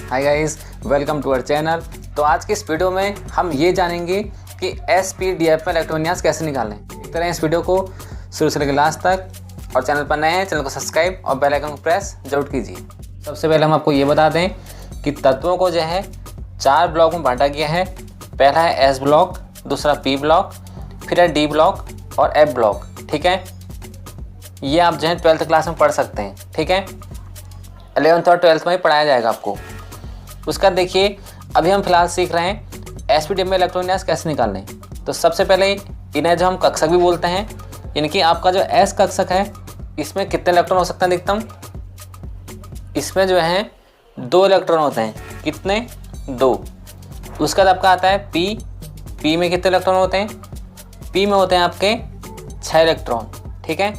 Hi guys, welcome to our channel. तो आज की इस वीडियो में हम ये जानेंगे कि SPDF में इलेक्ट्रोविन्यास कैसे निकालें। एक तरह इस वीडियो को शुरू से लेकर लास्ट तक, और चैनल पर नए हैं चैनल को सब्सक्राइब और बेल आइकन को प्रेस जरूर कीजिए। सबसे पहले हम आपको ये बता दें कि तत्वों को जो है 4 ब्लॉक में बांटा गया है। पहला है S ब्लॉक, दूसरा P ब्लॉक, फिर है D ब्लॉक और F ब्लॉक। ठीक है, ये आप जो है 12th क्लास में पढ़ सकते हैं। ठीक है, 11th और 12th में ही पढ़ाया जाएगा आपको। उसका देखिए, अभी हम फिलहाल सीख रहे हैं SPDF में इलेक्ट्रोविन्यास कैसे निकालने। तो सबसे पहले इन्हें जो हम कक्षक भी बोलते हैं, यानी कि आपका जो S कक्षक है इसमें कितने इलेक्ट्रॉन हो सकते हैं अधिकतम। इसमें जो है 2 इलेक्ट्रॉन होते हैं। कितने? 2। उसका बाद आपका आता है P में कितने इलेक्ट्रॉन होते हैं? P में होते हैं आपके 6 इलेक्ट्रॉन। ठीक है,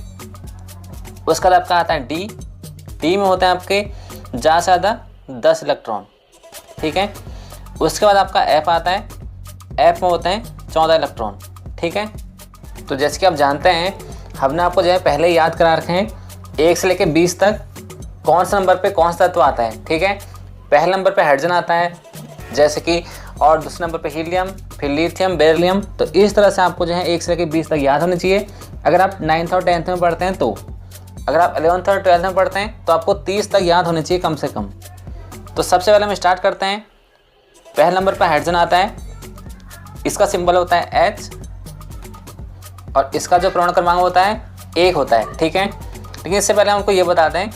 उसका बाद आपका आता है D में होते हैं आपके ज़्यादा से ज़्यादा 10 इलेक्ट्रॉन। ठीक है, उसके बाद आपका F आता है। F में होते हैं 14 इलेक्ट्रॉन। ठीक है, तो जैसे कि आप जानते हैं, हमने आपको जो है पहले याद करा रखे हैं 1 से लेकर 20 तक कौन सा नंबर पे कौन सा तत्व आता है। ठीक है, पहले नंबर पे हाइड्रोजन आता है जैसे कि, और दूसरे नंबर पे हीलियम, फिर लिथियम, बेरिलियम। तो इस तरह से आपको जो है 1 से लेकर 20 तक याद होने चाहिए। अगर आप 9th और 10th में पढ़ते हैं तो, अगर आप 11th और 12th में पढ़ते हैं तो आपको 30 तक याद होने चाहिए कम से कम। तो सबसे पहले हम स्टार्ट करते हैं। पहले नंबर पर हाइड्रोजन आता है, इसका सिंबल होता है H और इसका जो परमाणु क्रमांक होता है 1 होता है। ठीक है, लेकिन इससे पहले हमको ये बता दें,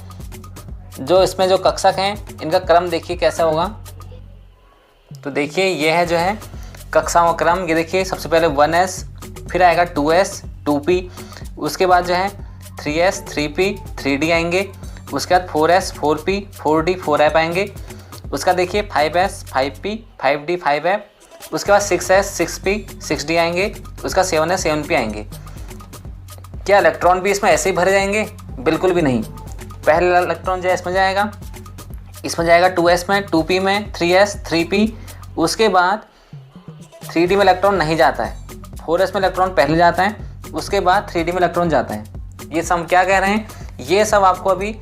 जो इसमें जो कक्षक हैं इनका क्रम देखिए कैसा होगा। तो देखिए ये है जो है कक्षाओं का क्रम। ये देखिए सबसे पहले 1s, फिर आएगा 2s 2p, उसके बाद जो है 3s 3p 3d आएंगे, उसके बाद 4s 4p 4d 4f आएंगे, उसका देखिए 5s 5p 5d 5f, उसके बाद 6s 6p 6d आएंगे, उसका 7s 7p आएंगे। क्या इलेक्ट्रॉन भी इसमें ऐसे ही भरे जाएंगे? बिल्कुल भी नहीं। पहला इलेक्ट्रॉन जो है इसमें जाएगा 2s में, 2p में, 3s 3p, उसके बाद 3d में इलेक्ट्रॉन नहीं जाता है, 4s में इलेक्ट्रॉन पहले जाता है, उसके बाद 3d में इलेक्ट्रॉन जाता है। ये सब हम क्या कह रहे हैं, ये सब आपको अभी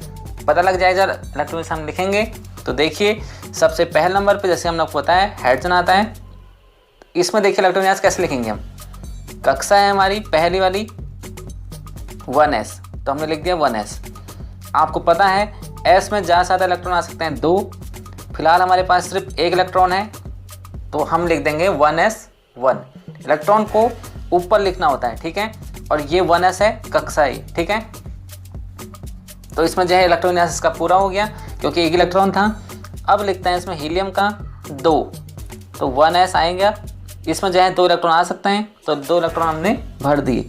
पता लग जाएगा जब इलेक्ट्रॉन हम लिखेंगे। तो देखिए सबसे पहले नंबर पे जैसे हमने आपको बताया हाइड्रोजन आता है। इसमें देखिए इलेक्ट्रोविन्यास कैसे लिखेंगे हम। कक्षा है हमारी पहली वाली 1s, तो हमने लिख दिया 1s। आपको पता है S में ज़्यादा से ज़्यादा इलेक्ट्रॉन आ सकते हैं 2। फिलहाल हमारे पास सिर्फ 1 इलेक्ट्रॉन है, तो हम लिख देंगे 1s1। इलेक्ट्रॉन को ऊपर लिखना होता है। ठीक है, और ये 1s है कक्षा A। ठीक है, तो इसमें जो है इलेक्ट्रोविन्यास इसका पूरा हो गया क्योंकि 1 इलेक्ट्रॉन था। अब लिखते हैं इसमें हीलियम का 2, तो 1s आएगा। इसमें जो है 2 इलेक्ट्रॉन आ सकते हैं, तो 2 इलेक्ट्रॉन हमने भर दिए।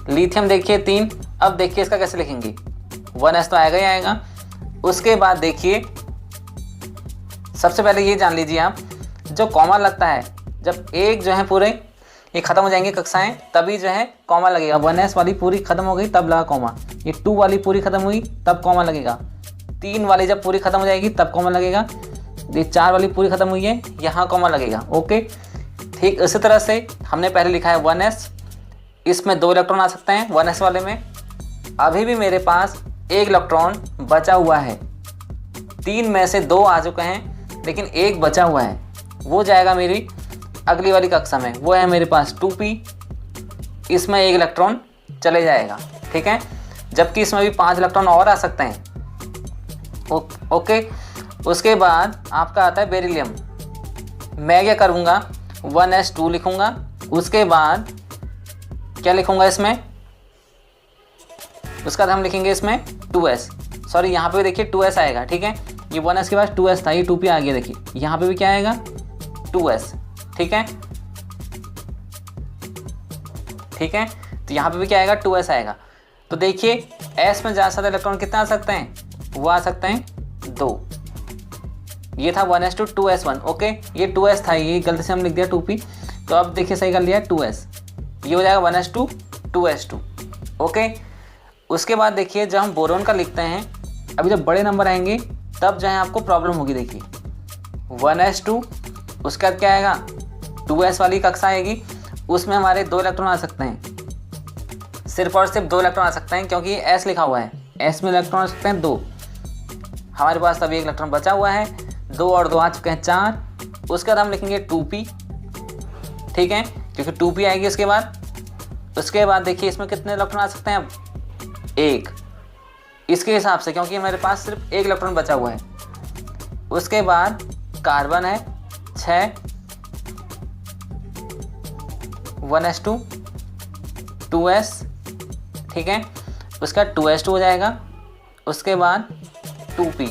लिथियम देखिए 3। अब देखिए इसका कैसे लिखेंगे, 1s तो आएगा ही आएगा। उसके बाद देखिए सबसे पहले ये जान लीजिए आप, जो कॉमा लगता है जब एक जो है पूरे ये ख़त्म हो जाएंगे कक्षाएं, तभी जो है कॉमा लगेगा। 1s वाली पूरी ख़त्म हो गई तब लगा कॉमा, ये 2 वाली पूरी ख़त्म हुई तब कॉमा लगेगा, 3 वाली जब पूरी ख़त्म हो जाएगी तब कॉमा लगेगा, ये 4 वाली पूरी ख़त्म हुई है यहाँ कॉमा लगेगा। ओके, ठीक इसी तरह से हमने पहले लिखा है 1s, इसमें 2 इलेक्ट्रॉन आ सकते हैं 1s वाले में। अभी भी मेरे पास 1 इलेक्ट्रॉन बचा हुआ है, 3 में से 2 आ चुके हैं लेकिन 1 बचा हुआ है, वो जाएगा मेरी अगली वाली कक्षा में। वो है मेरे पास 2p, इसमें 1 इलेक्ट्रॉन चले जाएगा। ठीक है, जबकि इसमें भी 5 इलेक्ट्रॉन और आ सकते हैं। ओके, उसके बाद आपका आता है बेरिलियम। मैं क्या करूँगा, 1s2 लिखूँगा, उसके बाद क्या लिखूँगा इसमें, उसका हम लिखेंगे इसमें 2s। सॉरी, यहाँ पे देखिए 2s आएगा। ठीक है, ये 1s के बाद 2s था, ये 2p आ गया। देखिए यहाँ पे भी क्या आएगा, 2s। ठीक है, ठीक है, तो यहाँ पे भी क्या आएगा, 2s आएगा। तो देखिए s में ज़्यादा से ज़्यादा इलेक्ट्रॉन कितना आ सकते हैं, वो आ सकते हैं 2। ये था 1s2 2s1। ओके, ये 2s था, ये गलती से हम लिख दिया 2p, तो अब देखिए सही कर लिया 2s, ये हो जाएगा 1s2 2s2। ओके, उसके बाद देखिए जब हम बोरोन का लिखते हैं, अभी जब बड़े नंबर आएंगे तब जो है आपको प्रॉब्लम होगी। देखिए 1s2, उसके बाद क्या आएगा, 2s वाली कक्षा आएगी, उसमें हमारे 2 इलेक्ट्रॉन आ सकते हैं, सिर्फ और सिर्फ 2 इलेक्ट्रॉन आ सकते हैं क्योंकि s लिखा हुआ है। s में इलेक्ट्रॉन आ सकते हैं 2, हमारे पास तभी 1 इलेक्ट्रॉन बचा हुआ है। 2 और 2 आ चुके हैं 4। उसके बाद हम लिखेंगे 2p, ठीक है, क्योंकि 2p आएगी उसके बाद। उसके बाद देखिए इसमें कितने इलेक्ट्रॉन आ सकते हैं अब, 1, इसके हिसाब से, क्योंकि मेरे पास सिर्फ 1 इलेक्ट्रॉन बचा हुआ है। उसके बाद कार्बन है 6, 1s2, 2s, ठीक है, उसका 2s2 हो जाएगा। उसके बाद 2p,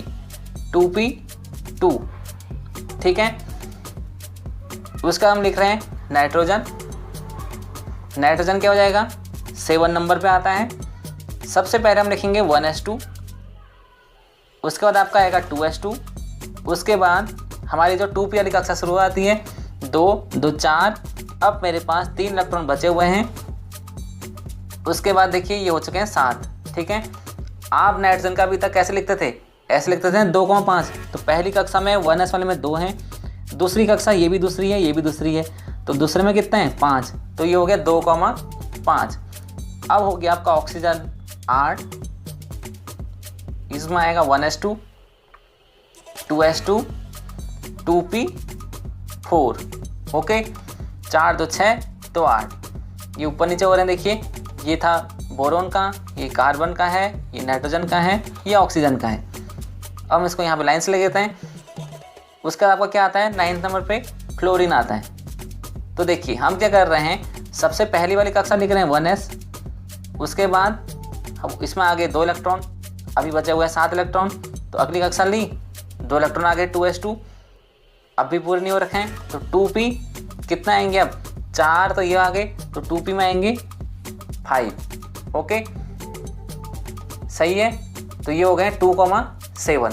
2p2, ठीक है। उसका हम लिख रहे हैं नाइट्रोजन। नाइट्रोजन क्या हो जाएगा, 7 नंबर पे आता है। सबसे पहले हम लिखेंगे 1s2, उसके बाद आपका आएगा 2s2। उसके बाद हमारी जो 2p वाली कक्षा शुरू आती है 2, 2, 4। अब मेरे पास 3 इलेक्ट्रॉन बचे हुए हैं। उसके बाद देखिए ये हो चुके हैं 7, ठीक है। आप नाइट्रोजन का अभी तक कैसे लिखते थे, ऐसे लिखते थे 2,5। तो पहली कक्षा में 1s वाले में 2 हैं, दूसरी कक्षा ये भी दूसरी है, ये भी दूसरी है, तो दूसरे में कितने हैं 5, तो ये हो गया 2,5। अब हो गया आपका ऑक्सीजन 8, इसमें आएगा 1s2, 2s2, 2p4, ओके। 4, 2, 6 तो 8। ये ऊपर नीचे हो रहे हैं, देखिए ये था बोरोन का, ये कार्बन का है, ये नाइट्रोजन का है, ये ऑक्सीजन का है। अब हम इसको यहाँ पे लाइन से ले लेते हैं। उसके बाद आपका क्या आता है, 9 नंबर पे क्लोरीन आता है। तो देखिए हम क्या कर रहे हैं, सबसे पहली वाली कक्षा लिख रहे हैं 1s। उसके बाद हम इसमें आ गए 2 इलेक्ट्रॉन, अभी बचे हुए हैं 7 इलेक्ट्रॉन। तो अगली कक्षा ली, 2 इलेक्ट्रॉन आ गए 2s2, अब भी पूरे नहीं हो रखे हैं। तो 2p कितना आएंगे अब, 4, तो ये आ गए, तो 2p में आएंगे 5, ओके, सही है। तो ये हो गए 2,7।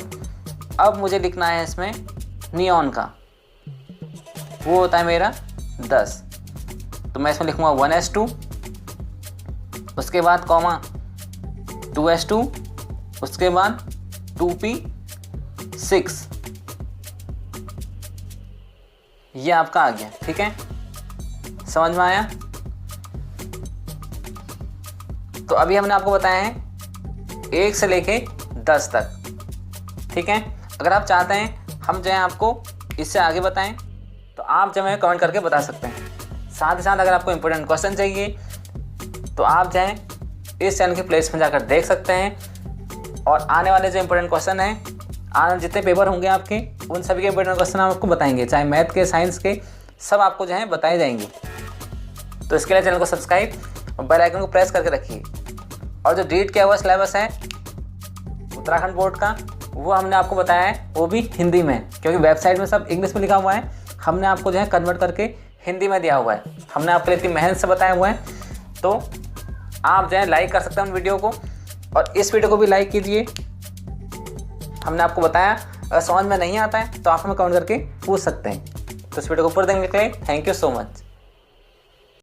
अब मुझे लिखना है इसमें नियॉन का, वो होता है मेरा 10। तो मैं इसमें लिखूंगा 1s2, उसके बाद कॉमा 2s2, उसके बाद 2p6, ये आपका आ गया, ठीक है, समझ में आया। तो अभी हमने आपको बताया है 1 से लेके 10 तक, ठीक है। अगर आप चाहते हैं हम जो है आपको इससे आगे बताएं तो आप जो है कमेंट करके बता सकते हैं। साथ ही साथ अगर आपको इम्पोर्टेंट क्वेश्चन चाहिए तो आप जो है इस चैनल के प्लेलिस्ट में जाकर देख सकते हैं। और आने वाले जो इम्पोर्टेंट क्वेश्चन हैं, आने जितने पेपर होंगे आपके, उन सभी के इम्पोर्टेंट क्वेश्चन हम आपको बताएंगे, चाहे मैथ के, साइंस के, सब आपको जो है बताए जाएंगे। तो इसके लिए चैनल को सब्सक्राइब और बेल आइकन को प्रेस करके रखिए। और जो रीड किया हुआ सिलेबस है उत्तराखंड बोर्ड का, वो हमने आपको बताया है, वो भी हिंदी में, क्योंकि वेबसाइट में सब इंग्लिश में लिखा हुआ है, हमने आपको जो है कन्वर्ट करके हिंदी में दिया हुआ है। हमने आपके लिए इतनी मेहनत से बताया हुआ है। तो आप जो है लाइक कर सकते हैं उन वीडियो को, और इस वीडियो को भी लाइक कीजिए। हमने आपको बताया, अगर समझ में नहीं आता है तो आप हमें कमेंट करके पूछ सकते हैं। तो इस वीडियो को ऊपर देखने के लिए थैंक यू सो मच।